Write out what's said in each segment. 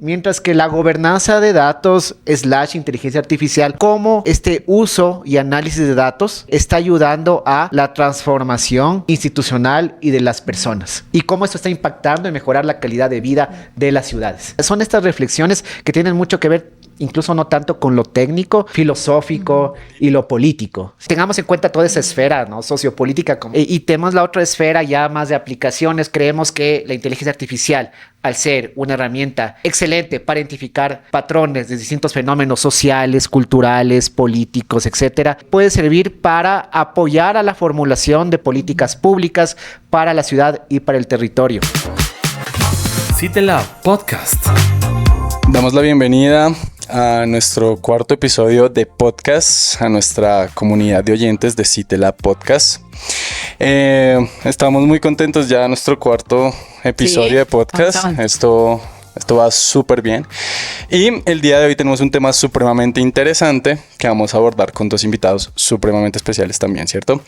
Mientras que la gobernanza de datos / inteligencia artificial, cómo este uso y análisis de datos está ayudando a la transformación institucional y de las personas. Y cómo esto está impactando en mejorar la calidad de vida de las ciudades. Son estas reflexiones que tienen mucho que ver incluso no tanto con lo técnico, filosófico y lo político. Tengamos en cuenta toda esa esfera, ¿no? Sociopolítica. Y tenemos la otra esfera ya más de aplicaciones. Creemos que la inteligencia artificial, al ser una herramienta excelente para identificar patrones de distintos fenómenos sociales, culturales, políticos, etcétera, puede servir para apoyar a la formulación de políticas públicas para la ciudad y para el territorio. CITELAB Podcast. Damos la bienvenida a nuestro cuarto episodio de podcast, a nuestra comunidad de oyentes de CITELAB Podcast. Estamos muy contentos ya en nuestro cuarto episodio de podcast. Esto va súper bien. Y el día de hoy tenemos un tema supremamente interesante que vamos a abordar con dos invitados supremamente especiales también, ¿cierto?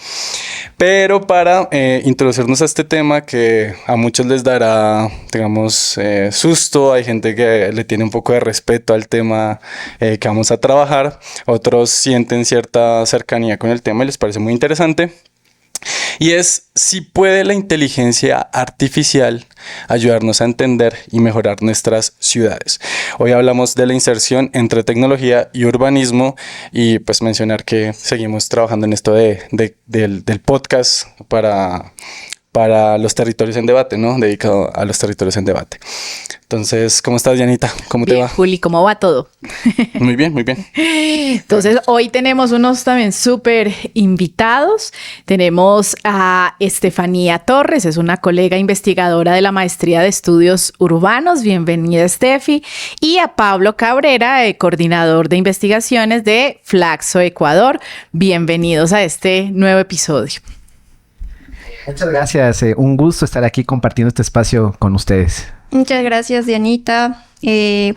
Pero para introducirnos a este tema que a muchos les dará, digamos, susto, hay gente que le tiene un poco de respeto al tema que vamos a trabajar, otros sienten cierta cercanía con el tema y les parece muy interesante. Y es si puede la inteligencia artificial ayudarnos a entender y mejorar nuestras ciudades. Hoy hablamos de la inserción entre tecnología y urbanismo y pues mencionar que seguimos trabajando en esto del podcast para los territorios en debate, ¿no? Dedicado a los territorios en debate. Entonces, ¿cómo estás, Dianita? ¿Cómo te va? Juli, ¿cómo va todo? Muy bien, muy bien. Entonces, hoy tenemos unos también súper invitados. Tenemos a Estefanía Torres, es una colega investigadora de la Maestría de Estudios Urbanos. Bienvenida, Estefi. Y a Pablo Cabrera, coordinador de investigaciones de Flaxo Ecuador. Bienvenidos a este nuevo episodio. Muchas gracias. Un gusto estar aquí compartiendo este espacio con ustedes. Muchas gracias, Dianita,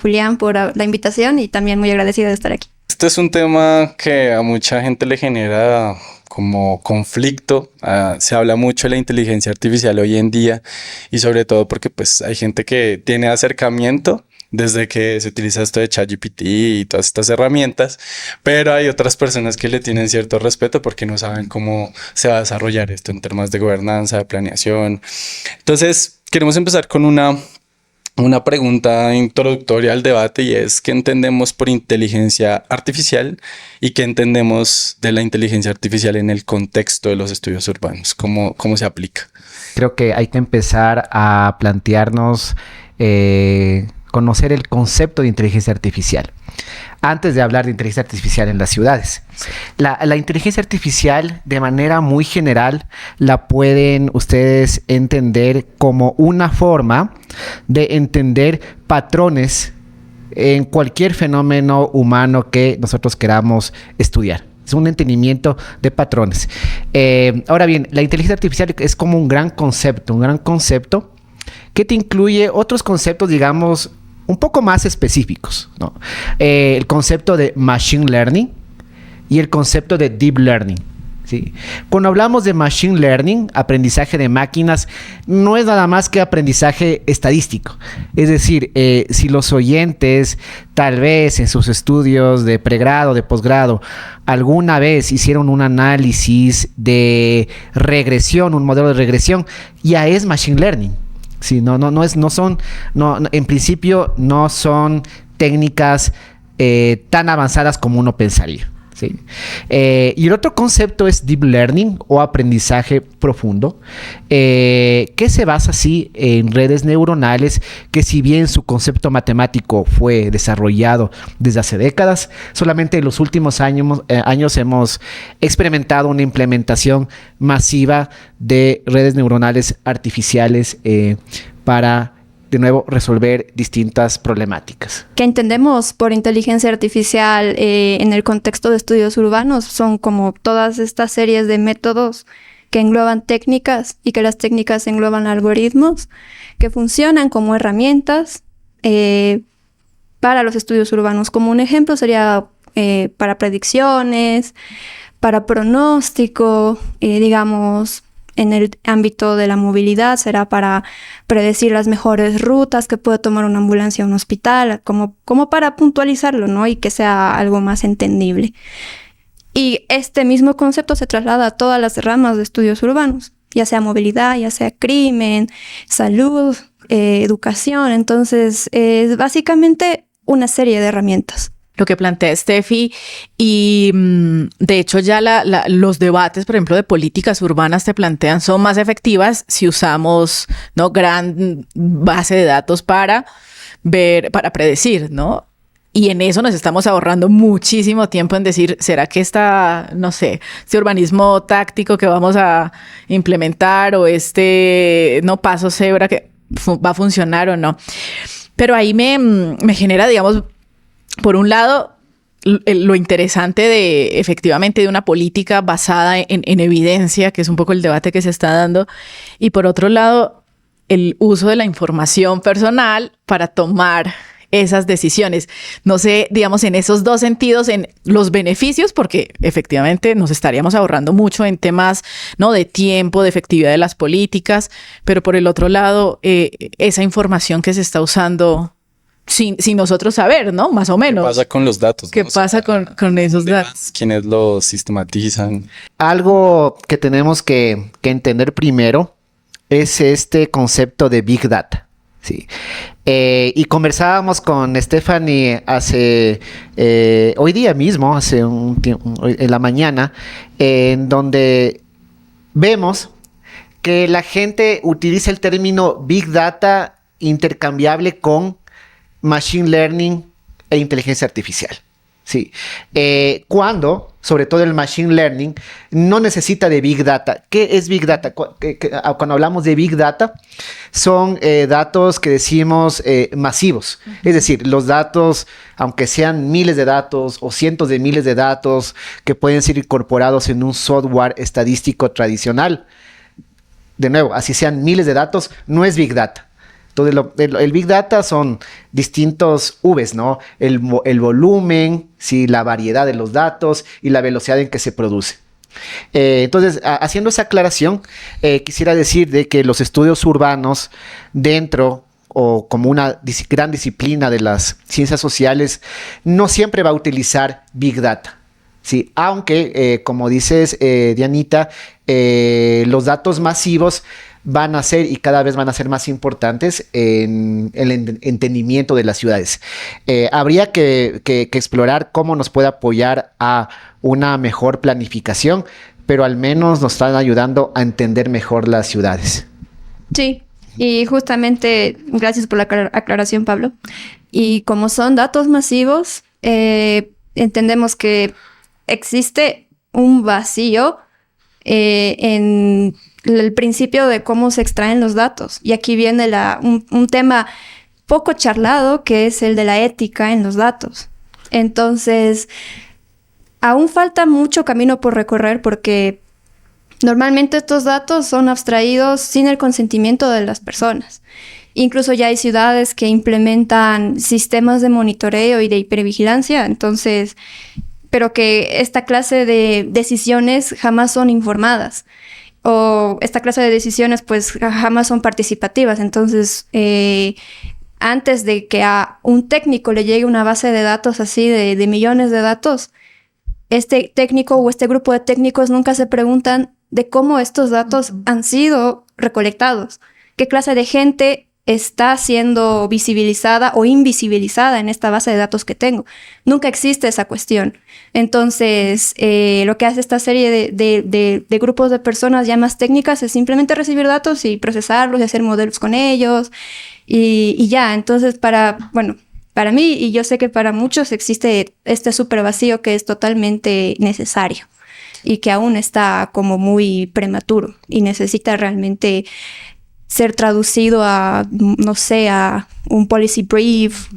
Julián, por la invitación y también muy agradecida de estar aquí. Este es un tema que a mucha gente le genera como conflicto. Se habla mucho de la inteligencia artificial hoy en día y sobre todo porque pues hay gente que tiene acercamiento desde que se utiliza esto de ChatGPT y todas estas herramientas, pero hay otras personas que le tienen cierto respeto porque no saben cómo se va a desarrollar esto en temas de gobernanza, de planeación. Entonces, queremos empezar con una pregunta introductoria al debate y es ¿qué entendemos por inteligencia artificial y qué entendemos de la inteligencia artificial en el contexto de los estudios urbanos? ¿Cómo se aplica? Creo que hay que empezar a plantearnos conocer el concepto de inteligencia artificial antes de hablar de inteligencia artificial en las ciudades. La inteligencia artificial, de manera muy general, la pueden ustedes entender como una forma de entender patrones en cualquier fenómeno humano que nosotros queramos estudiar. Es un entendimiento de patrones. Ahora bien, la inteligencia artificial es como un gran concepto que te incluye otros conceptos, digamos, un poco más específicos, ¿no? El concepto de machine learning y el concepto de deep learning, ¿sí? Cuando hablamos de machine learning, aprendizaje de máquinas, no es nada más que aprendizaje estadístico. Es decir, si los oyentes tal vez en sus estudios de pregrado, de posgrado, alguna vez hicieron un análisis de regresión, un modelo de regresión, ya es machine learning. Sí, en principio no son técnicas tan avanzadas como uno pensaría, ¿sí? Y el otro concepto es deep learning o aprendizaje profundo, que se basa así en redes neuronales que, si bien su concepto matemático fue desarrollado desde hace décadas, solamente en los últimos años hemos experimentado una implementación masiva de redes neuronales artificiales para, de nuevo, resolver distintas problemáticas. ¿Qué entendemos por inteligencia artificial en el contexto de estudios urbanos? Son como todas estas series de métodos que engloban técnicas y que las técnicas engloban algoritmos que funcionan como herramientas para los estudios urbanos. Como un ejemplo sería para predicciones, para pronóstico, digamos, en el ámbito de la movilidad será para predecir las mejores rutas que puede tomar una ambulancia a un hospital, como para puntualizarlo, ¿no? Y que sea algo más entendible. Y este mismo concepto se traslada a todas las ramas de estudios urbanos, ya sea movilidad, ya sea crimen, salud, educación. Entonces, es básicamente una serie de herramientas. Lo que plantea Steffi y de hecho ya los debates, por ejemplo, de políticas urbanas te plantean son más efectivas si usamos, ¿no?, gran base de datos para predecir, ¿no? Y en eso nos estamos ahorrando muchísimo tiempo en decir, ¿será que no sé, este urbanismo táctico que vamos a implementar o no paso cebra que va a funcionar o no? Pero ahí me genera, digamos, por un lado, lo interesante efectivamente de una política basada en evidencia, que es un poco el debate que se está dando, y por otro lado, el uso de la información personal para tomar esas decisiones. No sé, digamos, en esos dos sentidos, en los beneficios, porque efectivamente nos estaríamos ahorrando mucho en temas, ¿no?, de tiempo, de efectividad de las políticas, pero por el otro lado, esa información que se está usando sin nosotros saber, ¿no? Más o menos. ¿Qué pasa con los datos? ¿Qué pasa con esos datos? ¿Quiénes los sistematizan? Algo que tenemos que entender primero es este concepto de Big Data. Sí. Y conversábamos con Stephanie hoy día mismo, hace un tiempo, en la mañana, en donde vemos que la gente utiliza el término Big Data intercambiable con Machine Learning e inteligencia artificial. Sí. Cuando, sobre todo el Machine Learning, no necesita de Big Data. ¿Qué es Big Data? Cuando hablamos de Big Data, son datos que decimos masivos. Es decir, los datos, aunque sean miles de datos o cientos de miles de datos que pueden ser incorporados en un software estadístico tradicional, de nuevo, así sean miles de datos, no es Big Data. Entonces, el Big Data son distintos Vs, ¿no? El volumen, sí, la variedad de los datos y la velocidad en que se produce. Entonces, haciendo esa aclaración, quisiera decir de que los estudios urbanos dentro o como una gran disciplina de las ciencias sociales no siempre va a utilizar Big Data. Sí, aunque, como dices, Dianita, los datos masivos van a ser y cada vez van a ser más importantes en el entendimiento de las ciudades. Habría que explorar cómo nos puede apoyar a una mejor planificación, pero al menos nos están ayudando a entender mejor las ciudades. Sí, y justamente, gracias por la aclaración, Pablo. Y como son datos masivos, entendemos que existe un vacío en el principio de cómo se extraen los datos. Y aquí viene un tema poco charlado, que es el de la ética en los datos. Entonces, aún falta mucho camino por recorrer porque normalmente estos datos son abstraídos sin el consentimiento de las personas. Incluso ya hay ciudades que implementan sistemas de monitoreo y de hipervigilancia, entonces, pero que esta clase de decisiones jamás son informadas. O esta clase de decisiones pues jamás son participativas. Entonces, antes de que a un técnico le llegue una base de datos así de millones de datos, este técnico o este grupo de técnicos nunca se preguntan de cómo estos datos han sido recolectados. ¿Qué clase de gente está siendo visibilizada o invisibilizada en esta base de datos que tengo? Nunca existe esa cuestión. Entonces, lo que hace esta serie de grupos de personas ya más técnicas es simplemente recibir datos y procesarlos y hacer modelos con ellos y ya. Entonces, para mí, y yo sé que para muchos, existe este súper vacío que es totalmente necesario y que aún está como muy prematuro y necesita realmente ser traducido a, no sé, a un policy brief,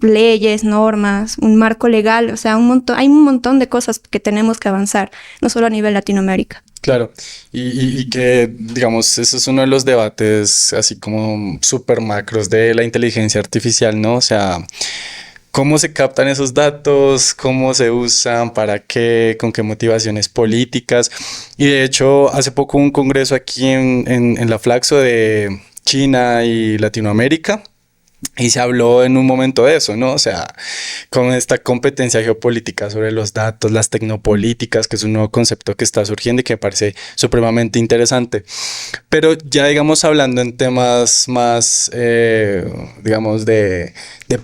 leyes, normas, un marco legal. O sea, hay un montón de cosas que tenemos que avanzar, no solo a nivel Latinoamérica. Claro, y que, digamos, ese es uno de los debates así como súper macros de la inteligencia artificial, ¿no? O sea, ¿Cómo se captan esos datos? ¿Cómo se usan? ¿Para qué? ¿Con qué motivaciones políticas? Y de hecho, hace poco hubo un congreso aquí en la Flaxo de China y Latinoamérica. Y se habló en un momento de eso, ¿no? O sea, con esta competencia geopolítica sobre los datos, las tecnopolíticas, que es un nuevo concepto que está surgiendo y que me parece supremamente interesante. Pero ya, digamos, hablando en temas más, digamos, de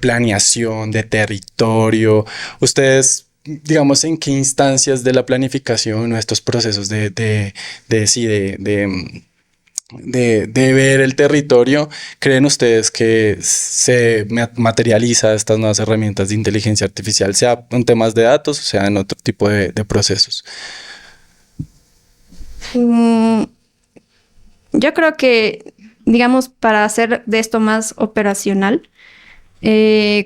planeación, de territorio, ustedes, digamos, ¿en qué instancias de la planificación o estos procesos de ver el territorio creen ustedes que se materializa estas nuevas herramientas de inteligencia artificial, sea en temas de datos o sea en otro tipo de procesos? Yo creo que, digamos, para hacer de esto más operacional,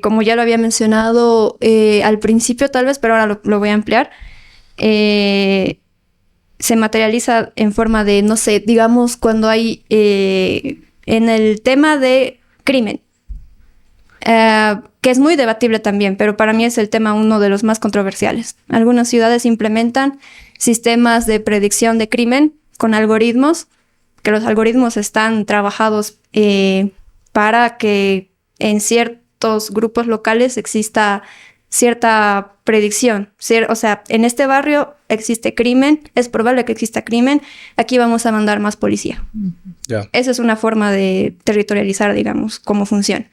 como ya lo había mencionado al principio tal vez, pero ahora lo voy a ampliar, se materializa en forma de, no sé, digamos, cuando hay en el tema de crimen, que es muy debatible también, pero para mí es el tema uno de los más controversiales. Algunas ciudades implementan sistemas de predicción de crimen con algoritmos, que los algoritmos están trabajados para que en ciertos grupos locales exista cierta predicción. O sea, en este barrio existe crimen, es probable que exista crimen, aquí vamos a mandar más policía. Yeah. Esa es una forma de territorializar, digamos, cómo funciona.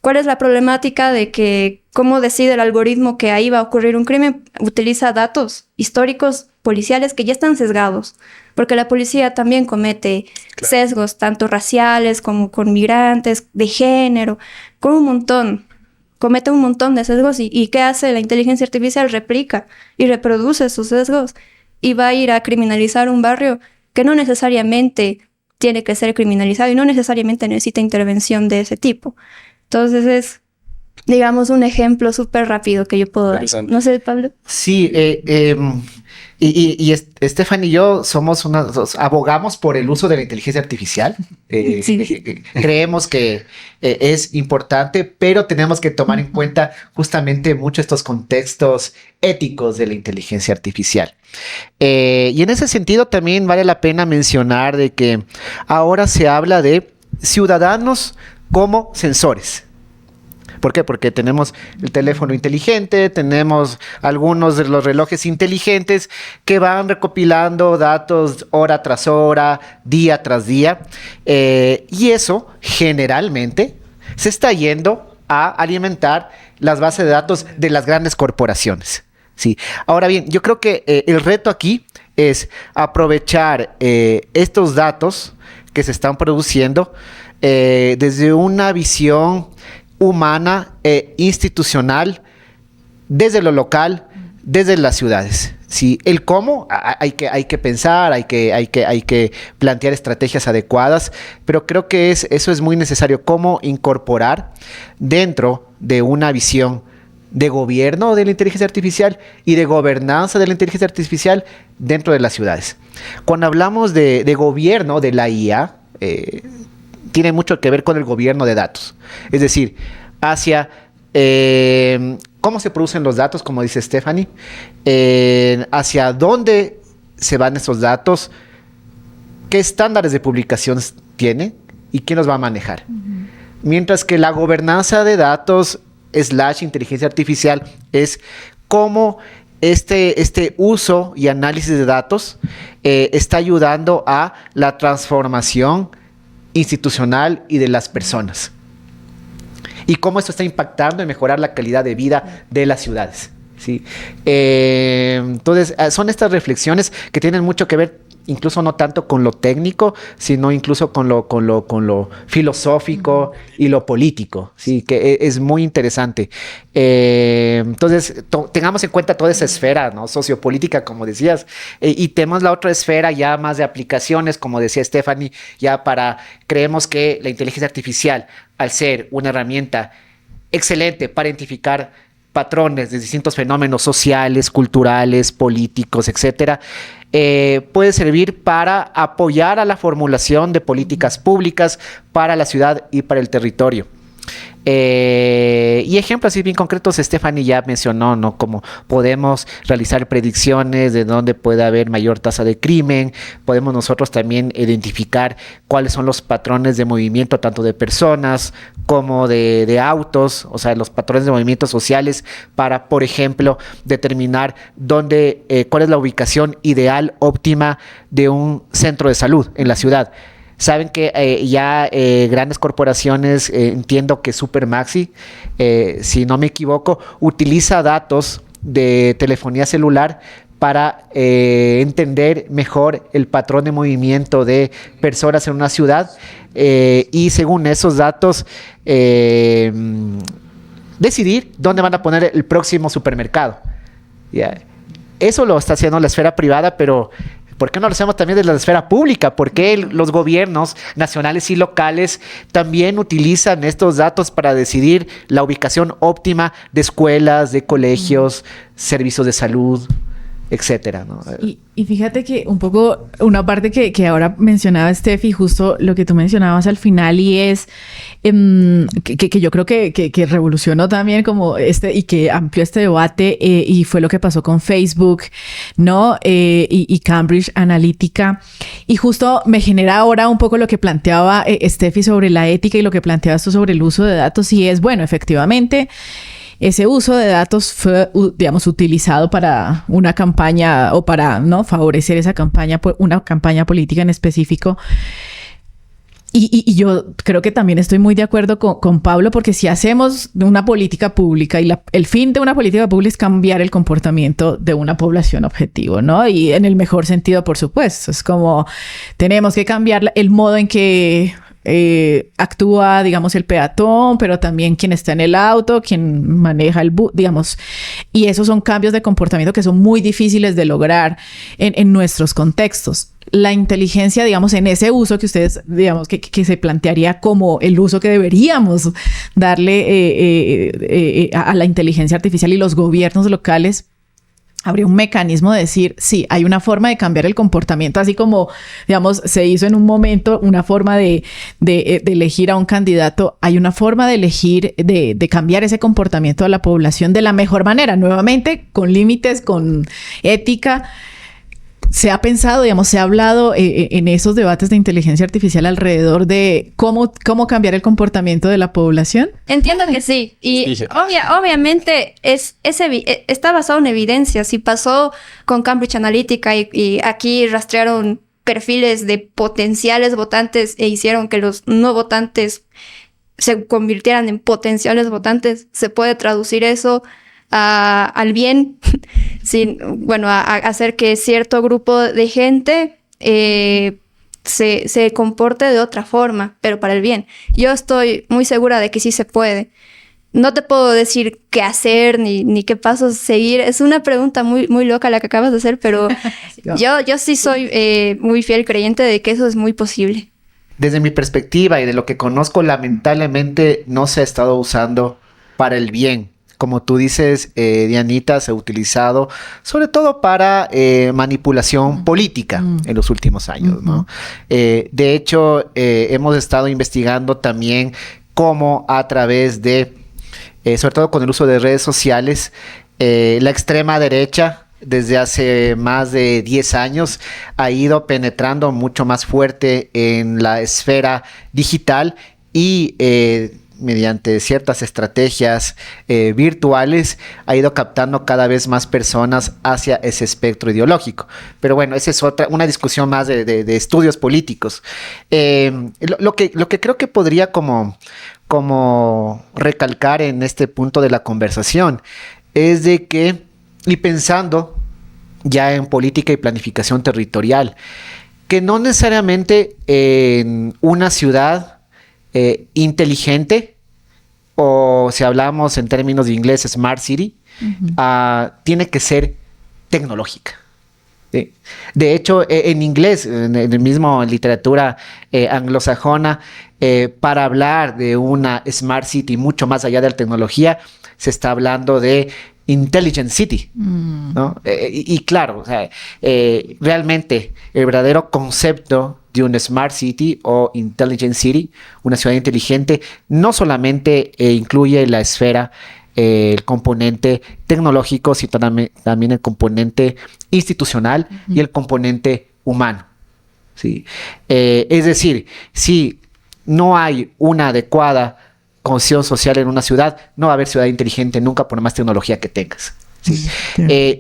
¿Cuál es la problemática de que cómo decide el algoritmo que ahí va a ocurrir un crimen? Utiliza datos históricos policiales que ya están sesgados, porque la policía también comete sesgos, tanto raciales como con migrantes, de género, con un montón. Comete un montón de sesgos y ¿qué hace la inteligencia artificial? Replica y reproduce esos sesgos y va a ir a criminalizar un barrio que no necesariamente tiene que ser criminalizado y no necesariamente necesita intervención de ese tipo. Entonces es, digamos, un ejemplo súper rápido que yo puedo dar. No sé, Pablo. Sí, Estefan y yo abogamos por el uso de la inteligencia artificial. Sí. Creemos que es importante, pero tenemos que tomar en cuenta justamente mucho estos contextos éticos de la inteligencia artificial. Y en ese sentido también vale la pena mencionar de que ahora se habla de ciudadanos como sensores. ¿Por qué? Porque tenemos el teléfono inteligente, tenemos algunos de los relojes inteligentes que van recopilando datos hora tras hora, día tras día, y eso generalmente se está yendo a alimentar las bases de datos de las grandes corporaciones. Sí. Ahora bien, yo creo que el reto aquí es aprovechar estos datos que se están produciendo desde una visión humana e institucional, desde lo local, desde las ciudades. Sí, el cómo hay que pensar, hay que plantear estrategias adecuadas, pero creo que eso es muy necesario, cómo incorporar dentro de una visión de gobierno de la inteligencia artificial y de gobernanza de la inteligencia artificial dentro de las ciudades. Cuando hablamos de gobierno de la IA, tiene mucho que ver con el gobierno de datos. Es decir, hacia cómo se producen los datos, como dice Stephanie, hacia dónde se van esos datos, qué estándares de publicación tiene y quién los va a manejar. Mientras que la gobernanza de datos / inteligencia artificial es cómo este uso y análisis de datos está ayudando a la transformación institucional y de las personas. Y cómo esto está impactando en mejorar la calidad de vida de las ciudades. ¿Sí? Entonces, son estas reflexiones que tienen mucho que ver, incluso no tanto con lo técnico, sino incluso con lo filosófico y lo político, ¿sí? Que es muy interesante. Entonces, tengamos en cuenta toda esa esfera, ¿no? Sociopolítica, como decías, y tenemos la otra esfera ya más de aplicaciones, como decía Stephanie, creemos que la inteligencia artificial, al ser una herramienta excelente para identificar patrones de distintos fenómenos sociales, culturales, políticos, etcétera, puede servir para apoyar a la formulación de políticas públicas para la ciudad y para el territorio. Y ejemplos así bien concretos, Stephanie ya mencionó, ¿no? Cómo podemos realizar predicciones de dónde puede haber mayor tasa de crimen. Podemos nosotros también identificar cuáles son los patrones de movimiento, tanto de personas como de autos, o sea, los patrones de movimientos sociales para, por ejemplo, determinar cuál es la ubicación ideal, óptima de un centro de salud en la ciudad. Saben que ya grandes corporaciones, entiendo que Supermaxi, si no me equivoco, utiliza datos de telefonía celular para entender mejor el patrón de movimiento de personas en una ciudad y según esos datos decidir dónde van a poner el próximo supermercado. Yeah. Eso lo está haciendo la esfera privada, pero ¿por qué no lo hacemos también desde la esfera pública? ¿Por qué los gobiernos nacionales y locales también utilizan estos datos para decidir la ubicación óptima de escuelas, de colegios, servicios de salud, etcétera, ¿no? Y fíjate que un poco, una parte que ahora mencionaba Steffi, justo lo que tú mencionabas al final, y es que yo creo que revolucionó también como y que amplió este debate, y fue lo que pasó con Facebook, ¿no? Y Cambridge Analytica. Y justo me genera ahora un poco lo que planteaba Steffi sobre la ética y lo que planteabas tú sobre el uso de datos, y es, bueno, efectivamente, ese uso de datos fue, digamos, utilizado para una campaña o para, ¿no?, favorecer esa campaña, una campaña política en específico. Y yo creo que también estoy muy de acuerdo con Pablo, porque si hacemos una política pública y el fin de una política pública es cambiar el comportamiento de una población objetivo, ¿no? Y en el mejor sentido, por supuesto. Es como tenemos que cambiar el modo en que actúa, digamos, el peatón, pero también quien está en el auto, quien maneja el bus, digamos. Y esos son cambios de comportamiento que son muy difíciles de lograr en nuestros contextos. La inteligencia, digamos, en ese uso que ustedes, digamos, que se plantearía como el uso que deberíamos darle a la inteligencia artificial, y los gobiernos locales, habría un mecanismo de decir, sí, hay una forma de cambiar el comportamiento, así como, digamos, se hizo en un momento una forma de elegir a un candidato, hay una forma de elegir, de cambiar ese comportamiento de la población de la mejor manera, nuevamente, con límites, con ética. Se ha pensado, digamos, se ha hablado en esos debates de inteligencia artificial alrededor de cómo cambiar el comportamiento de la población. Entiendo que sí. Y sí. Obviamente está basado en evidencia. Si pasó con Cambridge Analytica y aquí rastrearon perfiles de potenciales votantes e hicieron que los no votantes se convirtieran en potenciales votantes, se puede traducir eso al bien, a hacer que cierto grupo de gente se comporte de otra forma, pero para el bien. Yo estoy muy segura de que sí se puede. No te puedo decir qué hacer ni qué pasos seguir. Es una pregunta muy, muy loca la que acabas de hacer, pero yo sí soy muy fiel creyente de que eso es muy posible. Desde mi perspectiva y de lo que conozco, lamentablemente no se ha estado usando para el bien. Como tú dices, Dianita, se ha utilizado sobre todo para manipulación política en los últimos años, ¿no? De hecho, hemos estado investigando también cómo a través de, sobre todo con el uso de redes sociales, la extrema derecha, desde hace más de 10 años, ha ido penetrando mucho más fuerte en la esfera digital y mediante ciertas estrategias virtuales, ha ido captando cada vez más personas hacia ese espectro ideológico. Pero bueno, esa es una discusión más de estudios políticos. Lo que creo que podría como recalcar en este punto de la conversación es de que, y pensando ya en política y planificación territorial, que no necesariamente en una ciudad inteligente, o si hablamos en términos de inglés, Smart City, tiene que ser tecnológica. ¿Sí? De hecho, en inglés, en el mismo literatura anglosajona, para hablar de una Smart City mucho más allá de la tecnología, se está hablando de Intelligent City, ¿no? Y claro, o sea, realmente el verdadero concepto de un Smart City o Intelligent City, una ciudad inteligente, no solamente incluye la esfera, el componente tecnológico, sino también el componente institucional y el componente humano. ¿Sí? Es decir, si no hay una adecuada cohesión social en una ciudad, no va a haber ciudad inteligente nunca por más tecnología que tengas. ¿Sí?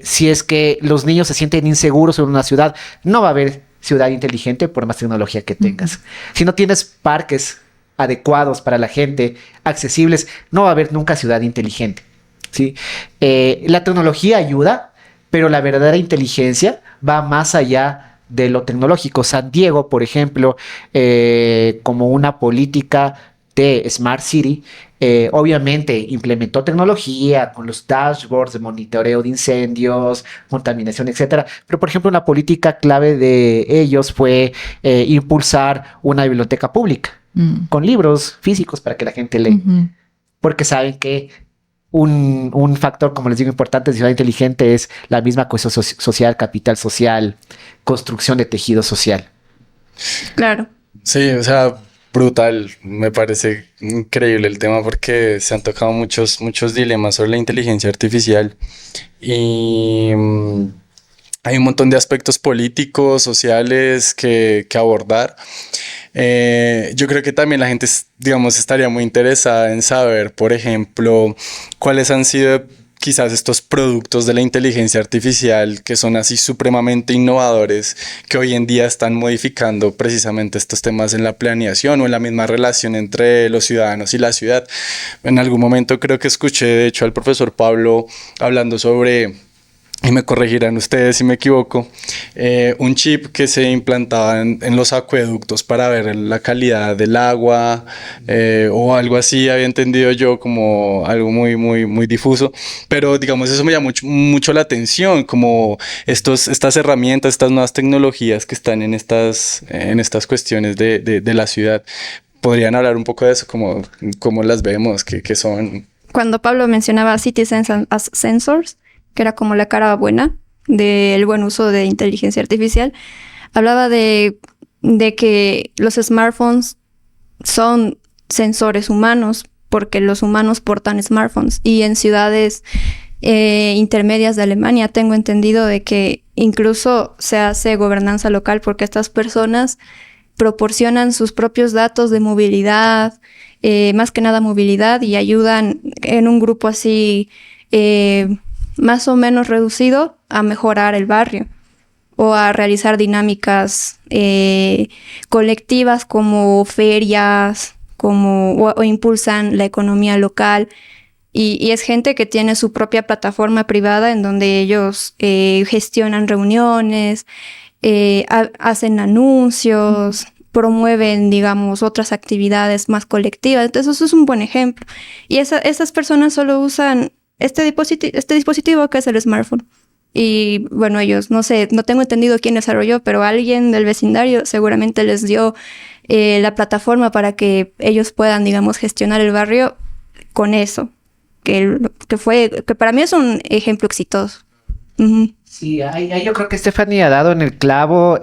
Si es que los niños se sienten inseguros en una ciudad, no va a haber ciudad inteligente por más tecnología que tengas. Si no tienes parques adecuados para la gente, accesibles, no va a haber nunca ciudad inteligente. ¿Sí? La tecnología ayuda, pero la verdadera inteligencia va más allá de lo tecnológico. San Diego, por ejemplo, como una política de Smart City, obviamente implementó tecnología con los dashboards de monitoreo de incendios, contaminación, etcétera. Pero, por ejemplo, una política clave de ellos fue impulsar una biblioteca pública con libros físicos para que la gente lea. Porque saben que un factor, como les digo, importante de ciudad inteligente es la misma cohesión social, capital social, construcción de tejido social. Claro. Sí, o sea, brutal. Me parece increíble el tema porque se han tocado muchos dilemas sobre la inteligencia artificial y hay un montón de aspectos políticos, sociales que abordar. Yo creo que también la gente, digamos, estaría muy interesada en saber, por ejemplo, cuáles han sido quizás estos productos de la inteligencia artificial que son así supremamente innovadores, que hoy en día están modificando precisamente estos temas en la planeación o en la misma relación entre los ciudadanos y la ciudad. En algún momento creo que escuché, de hecho, al profesor Pablo hablando sobre, y me corregirán ustedes si me equivoco, un chip que se implantaba en los acueductos para ver la calidad del agua, o algo así, había entendido yo, como algo muy difuso, pero digamos eso me llamó mucho la atención, como estas herramientas, estas nuevas tecnologías que están en estas cuestiones de la ciudad. ¿Podrían hablar un poco de eso? ¿Cómo las vemos? ¿Qué son? Cuando Pablo mencionaba Citizens as Sensors, que era como la cara buena del buen uso de inteligencia artificial, hablaba de que los smartphones son sensores humanos, porque los humanos portan smartphones. Y en ciudades intermedias de Alemania tengo entendido de que incluso se hace gobernanza local, porque estas personas proporcionan sus propios datos de movilidad, más que nada movilidad, y ayudan en un grupo así más o menos reducido a mejorar el barrio o a realizar dinámicas colectivas como ferias, o impulsan la economía local. Y es gente que tiene su propia plataforma privada en donde ellos gestionan reuniones, hacen anuncios, promueven, digamos, otras actividades más colectivas. Entonces eso es un buen ejemplo. Y esas personas solo usan este dispositivo que es el smartphone. Y bueno, ellos, no sé, no tengo entendido quién desarrolló, pero alguien del vecindario seguramente les dio la plataforma para que ellos puedan, digamos, gestionar el barrio con eso. Que para mí es un ejemplo exitoso. Sí, yo creo que Stephanie ha dado en el clavo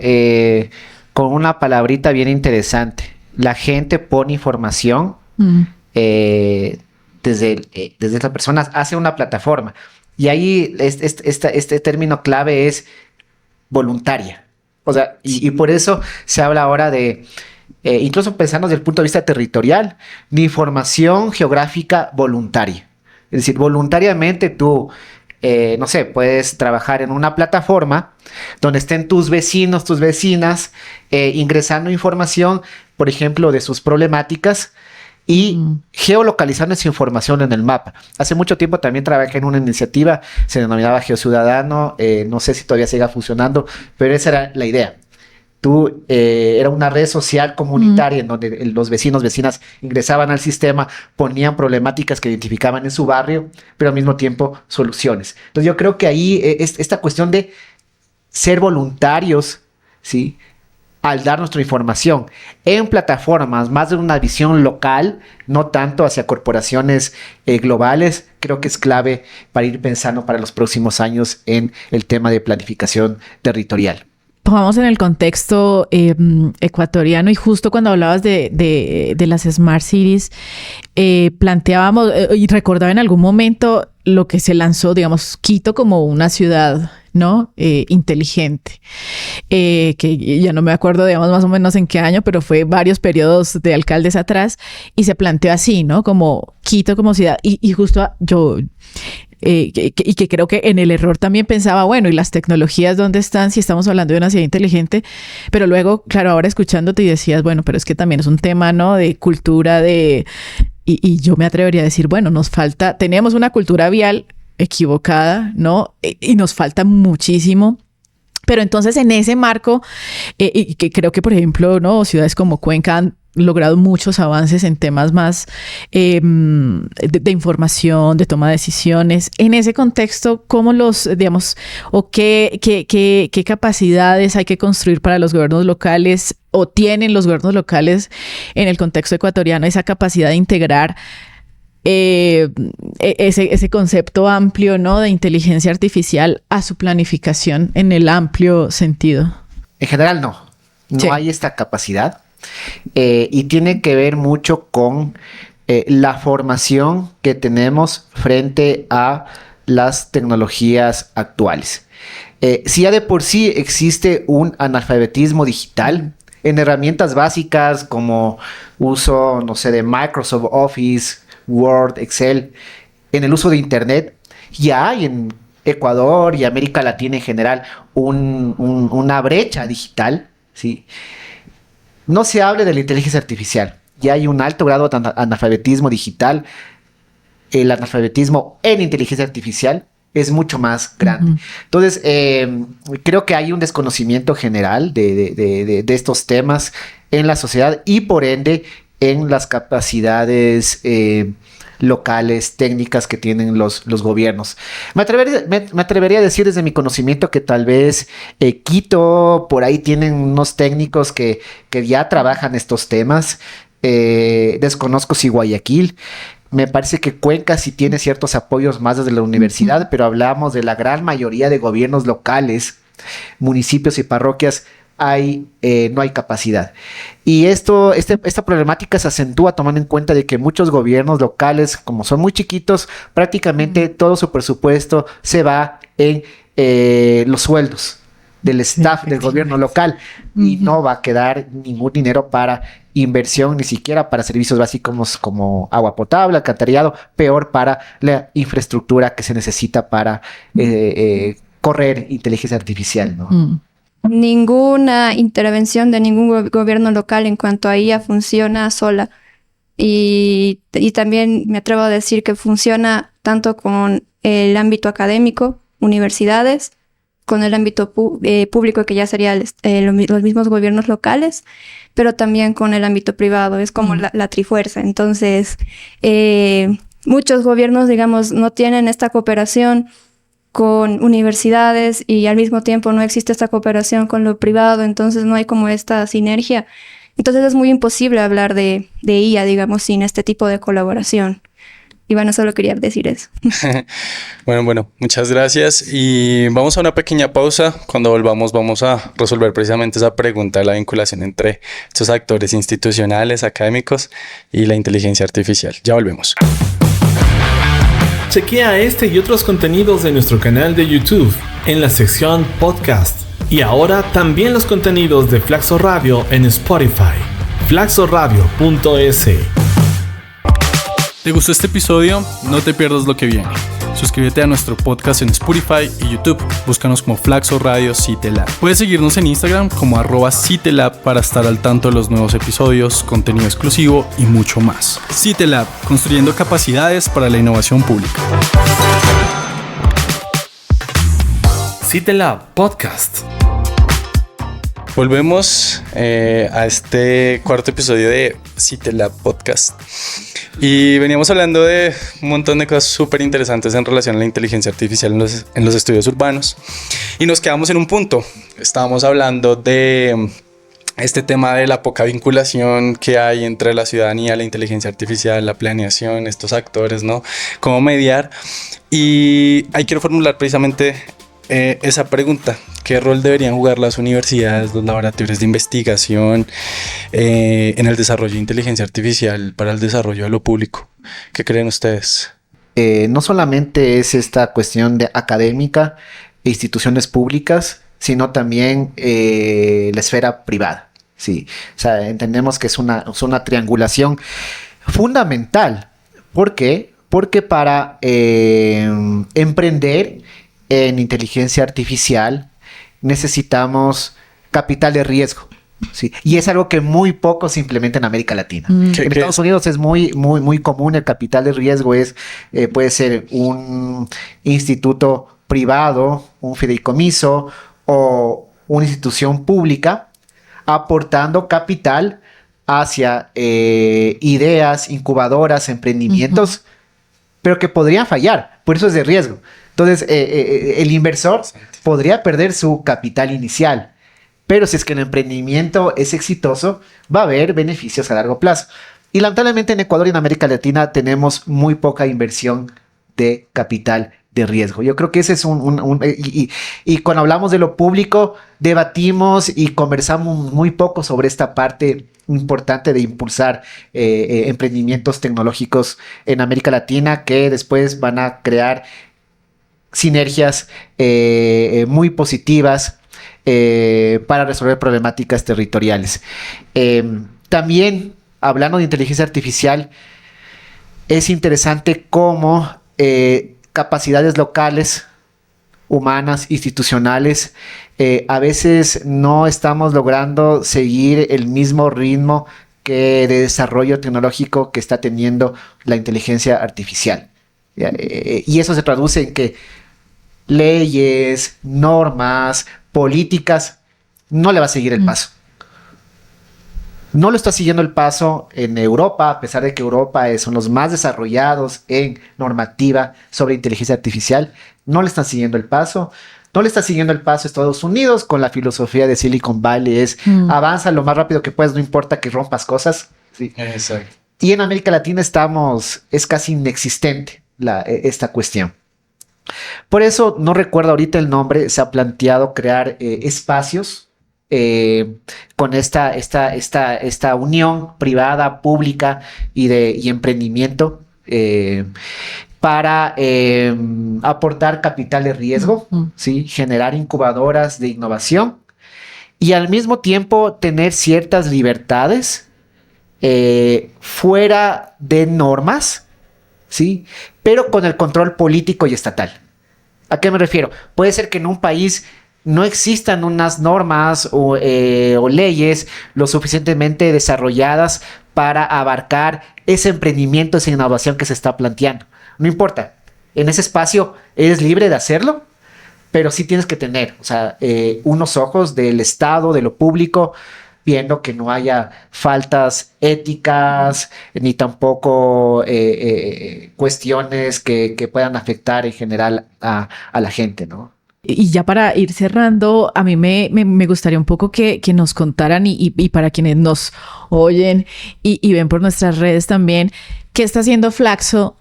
con una palabrita bien interesante. La gente pone información desde la persona hacia una plataforma. Y ahí este término clave es voluntaria. O sea, y por eso se habla ahora de, incluso pensando desde el punto de vista territorial, de información geográfica voluntaria. Es decir, voluntariamente tú, no sé, puedes trabajar en una plataforma donde estén tus vecinos, tus vecinas, ingresando información, por ejemplo, de sus problemáticas y geolocalizando esa información en el mapa. Hace mucho tiempo también trabajé en una iniciativa, se denominaba Geociudadano, no sé si todavía siga funcionando, pero esa era la idea. Era una red social comunitaria en donde los vecinos, vecinas ingresaban al sistema, ponían problemáticas que identificaban en su barrio, pero al mismo tiempo soluciones. Entonces yo creo que ahí esta cuestión de ser voluntarios, ¿sí?, al dar nuestra información en plataformas, más de una visión local, no tanto hacia corporaciones globales, creo que es clave para ir pensando para los próximos años en el tema de planificación territorial. Vamos en el contexto ecuatoriano y justo cuando hablabas de las Smart Cities, planteábamos y recordaba en algún momento lo que se lanzó, digamos, Quito como una ciudad, ¿no? Inteligente, que ya no me acuerdo, digamos, más o menos en qué año, pero fue varios periodos de alcaldes atrás y se planteó así, ¿no? Como Quito como ciudad y justo yo... y que creo que en el error también pensaba, bueno, ¿y las tecnologías dónde están si estamos hablando de una ciudad inteligente? Pero luego, claro, ahora escuchándote y decías, bueno, pero es que también es un tema, ¿no? De cultura, y yo me atrevería a decir, bueno, tenemos una cultura vial equivocada, ¿no? Y nos falta muchísimo. Pero entonces en ese marco, y que creo que, por ejemplo, ¿no? Ciudades como Cuenca han logrado muchos avances en temas más de información, de toma de decisiones. En ese contexto, ¿cómo digamos, o qué capacidades hay que construir para los gobiernos locales o tienen los gobiernos locales en el contexto ecuatoriano esa capacidad de integrar ese concepto amplio, ¿no? De inteligencia artificial a su planificación en el amplio sentido? En general, no Sí. hay esta capacidad. Y tiene que ver mucho con la formación que tenemos frente a las tecnologías actuales. Si ya de por sí existe un analfabetismo digital en herramientas básicas como uso, no sé, de Microsoft Office, Word, Excel, en el uso de Internet, ya hay en Ecuador y América Latina en general una brecha digital, ¿sí? No se hable de la inteligencia artificial. Ya hay un alto grado de analfabetismo digital. El analfabetismo en inteligencia artificial es mucho más grande. Uh-huh. Entonces, creo que hay un desconocimiento general de estos temas en la sociedad y por ende en las capacidades locales, técnicas que tienen los gobiernos. Me atrevería a decir desde mi conocimiento que tal vez Quito, por ahí tienen unos técnicos que ya trabajan estos temas. Desconozco si Guayaquil. Me parece que Cuenca sí tiene ciertos apoyos más desde la universidad, uh-huh. pero hablamos de la gran mayoría de gobiernos locales, municipios y parroquias. No hay capacidad. Y esta problemática se acentúa tomando en cuenta de que muchos gobiernos locales, como son muy chiquitos, prácticamente todo su presupuesto se va en los sueldos del staff del gobierno local y no va a quedar ningún dinero para inversión, ni siquiera para servicios básicos como agua potable, alcantarillado, peor para la infraestructura que se necesita para correr inteligencia artificial, ¿no? Ninguna intervención de ningún gobierno local en cuanto a IA funciona sola. Y también me atrevo a decir que funciona tanto con el ámbito académico, universidades, con el ámbito público, que ya serían los mismos gobiernos locales, pero también con el ámbito privado. Es como la trifuerza. Entonces, muchos gobiernos, digamos, no tienen esta cooperación con universidades y al mismo tiempo no existe esta cooperación con lo privado, entonces no hay como esta sinergia. Entonces es muy imposible hablar de IA, digamos, sin este tipo de colaboración. Y bueno, solo quería decir eso. Bueno, muchas gracias. Y vamos a una pequeña pausa. Cuando volvamos vamos a resolver precisamente esa pregunta de la vinculación entre estos actores institucionales, académicos y la inteligencia artificial. Ya volvemos. Chequea este y otros contenidos de nuestro canal de YouTube en la sección Podcast. Y ahora también los contenidos de Flaxo Radio en Spotify. flaxoradio.es. ¿Te gustó este episodio? No te pierdas lo que viene. Suscríbete a nuestro podcast en Spotify y YouTube. Búscanos como Flaxo Radio CITELAB. Puedes seguirnos en Instagram como @CITELAB para estar al tanto de los nuevos episodios, contenido exclusivo y mucho más. CITELAB, construyendo capacidades para la innovación pública. CITELAB Podcast. Volvemos a este cuarto episodio de CITELAB Podcast. Y veníamos hablando de un montón de cosas súper interesantes en relación a la inteligencia artificial en los estudios urbanos. Y nos quedamos en un punto. Estábamos hablando de este tema de la poca vinculación que hay entre la ciudadanía, la inteligencia artificial, la planeación, estos actores, ¿no? Cómo mediar. Y ahí quiero formular precisamente esa pregunta. ¿Qué rol deberían jugar las universidades, los laboratorios de investigación en el desarrollo de inteligencia artificial para el desarrollo de lo público? ¿Qué creen ustedes? No solamente es esta cuestión de académica e instituciones públicas, sino también la esfera privada. Sí, o sea, entendemos que es una triangulación fundamental. ¿Por qué? Porque para emprender en inteligencia artificial necesitamos capital de riesgo. Sí, y es algo que muy poco se implementa en América Latina. En Estados Unidos es muy común el capital de riesgo. Puede ser un instituto privado, un fideicomiso o una institución pública aportando capital hacia ideas, incubadoras, emprendimientos, pero que podrían fallar. Por eso es de riesgo. Entonces, el inversor podría perder su capital inicial, pero si es que el emprendimiento es exitoso, va a haber beneficios a largo plazo. Y lamentablemente en Ecuador y en América Latina tenemos muy poca inversión de capital de riesgo. Yo creo que ese es y cuando hablamos de lo público, debatimos y conversamos muy poco sobre esta parte importante de impulsar emprendimientos tecnológicos en América Latina que después van a crear sinergias muy positivas para resolver problemáticas territoriales. También, hablando de inteligencia artificial, es interesante cómo capacidades locales, humanas, institucionales, a veces no estamos logrando seguir el mismo ritmo de desarrollo tecnológico que está teniendo la inteligencia artificial. Y eso se traduce en que leyes, normas, políticas, no le va a seguir el paso. No lo está siguiendo el paso en Europa, a pesar de que Europa son los más desarrollados en normativa sobre inteligencia artificial. No le están siguiendo el paso. No le está siguiendo el paso Estados Unidos con la filosofía de Silicon Valley. Avanza lo más rápido que puedas, no importa que rompas cosas. Sí. Exacto. Y en América Latina es casi inexistente esta cuestión. Por eso, no recuerdo ahorita el nombre, se ha planteado crear espacios con esta unión privada, pública y emprendimiento para aportar capital de riesgo, ¿sí? Generar incubadoras de innovación y al mismo tiempo tener ciertas libertades fuera de normas, ¿sí? Pero con el control político y estatal. ¿A qué me refiero? Puede ser que en un país no existan unas normas o leyes lo suficientemente desarrolladas para abarcar ese emprendimiento, esa innovación que se está planteando. No importa, en ese espacio eres libre de hacerlo, pero sí tienes que tener, unos ojos del Estado, de lo público, viendo que no haya faltas éticas, ni tampoco cuestiones que puedan afectar en general a la gente, ¿no? Y ya para ir cerrando, a mí me gustaría un poco que nos contaran y para quienes nos oyen y ven por nuestras redes también, ¿qué está haciendo Flaxo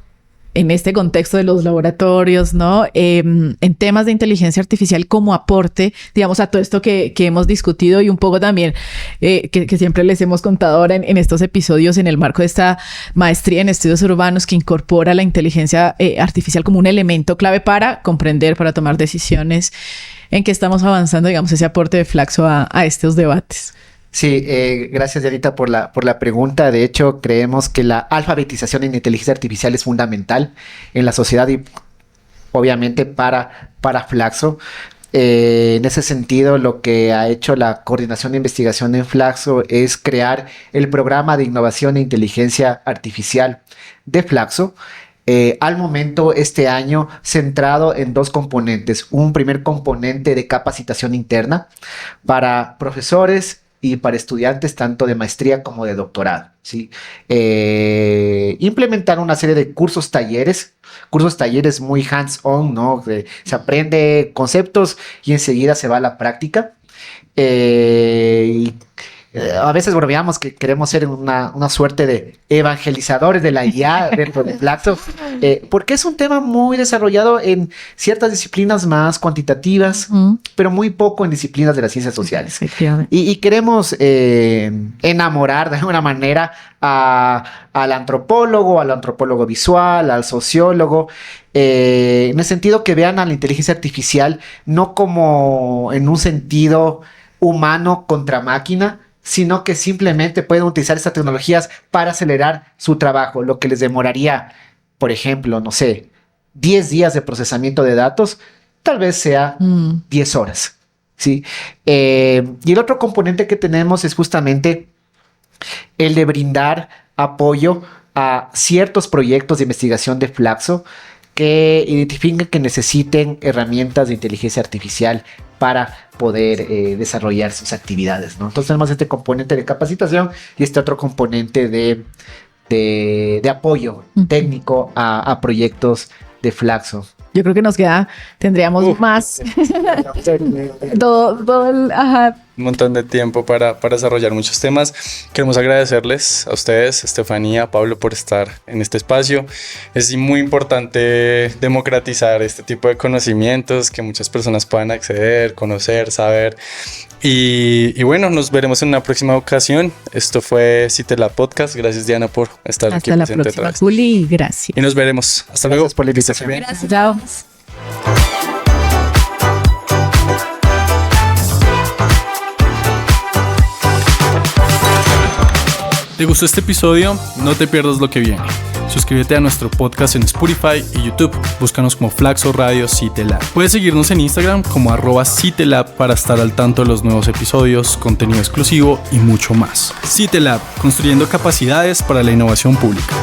en este contexto de los laboratorios, ¿no? En temas de inteligencia artificial como aporte, digamos, a todo esto que hemos discutido y un poco también que siempre les hemos contado ahora en estos episodios en el marco de esta maestría en estudios urbanos que incorpora la inteligencia artificial como un elemento clave para comprender, para tomar decisiones, en que estamos avanzando, digamos, ese aporte de Flaxo a estos debates. Sí, gracias, Dianita, por la pregunta. De hecho, creemos que la alfabetización en inteligencia artificial es fundamental en la sociedad y obviamente para Flaxo. En ese sentido, lo que ha hecho la coordinación de investigación en Flaxo es crear el programa de innovación e inteligencia artificial de Flaxo. Al momento, este año, centrado en dos componentes. Un primer componente de capacitación interna para profesores y para estudiantes tanto de maestría como de doctorado, ¿sí? Implementar una serie de cursos talleres muy hands-on, ¿no? Se aprende conceptos y enseguida se va a la práctica. Y A veces bromeamos que queremos ser una suerte de evangelizadores de la IA dentro de Flaxo, porque es un tema muy desarrollado en ciertas disciplinas más cuantitativas, pero muy poco en disciplinas de las ciencias sociales. Y queremos enamorar de alguna manera al antropólogo visual, al sociólogo, en el sentido que vean a la inteligencia artificial no como en un sentido humano contra máquina, sino que simplemente pueden utilizar estas tecnologías para acelerar su trabajo, lo que les demoraría, por ejemplo, no sé, 10 días de procesamiento de datos, tal vez sea 10 horas, ¿sí? Y el otro componente que tenemos es justamente el de brindar apoyo a ciertos proyectos de investigación de Flaxo que identifiquen que necesiten herramientas de inteligencia artificial para poder desarrollar sus actividades, ¿no? Entonces tenemos este componente de capacitación y este otro componente de apoyo técnico a proyectos de Flaxo. Yo creo que tendríamos más. Un montón de tiempo para desarrollar muchos temas. Queremos agradecerles a ustedes, Estefanía, Pablo, por estar en este espacio. Es muy importante democratizar este tipo de conocimientos, que muchas personas puedan acceder, conocer, saber. Y bueno, nos veremos en una próxima ocasión. Esto fue CITELAB Podcast. Gracias, Diana, por estar aquí presente. Hasta la próxima, Juli. Gracias. Y nos veremos. Hasta luego. Gracias por la invitación. Gracias. Chao. ¿Te gustó este episodio? No te pierdas lo que viene. Suscríbete a nuestro podcast en Spotify y YouTube. Búscanos como Flaxo Radio CITELAB. Puedes seguirnos en Instagram como @CITELAB para estar al tanto de los nuevos episodios, contenido exclusivo y mucho más. CITELAB, construyendo capacidades para la innovación pública.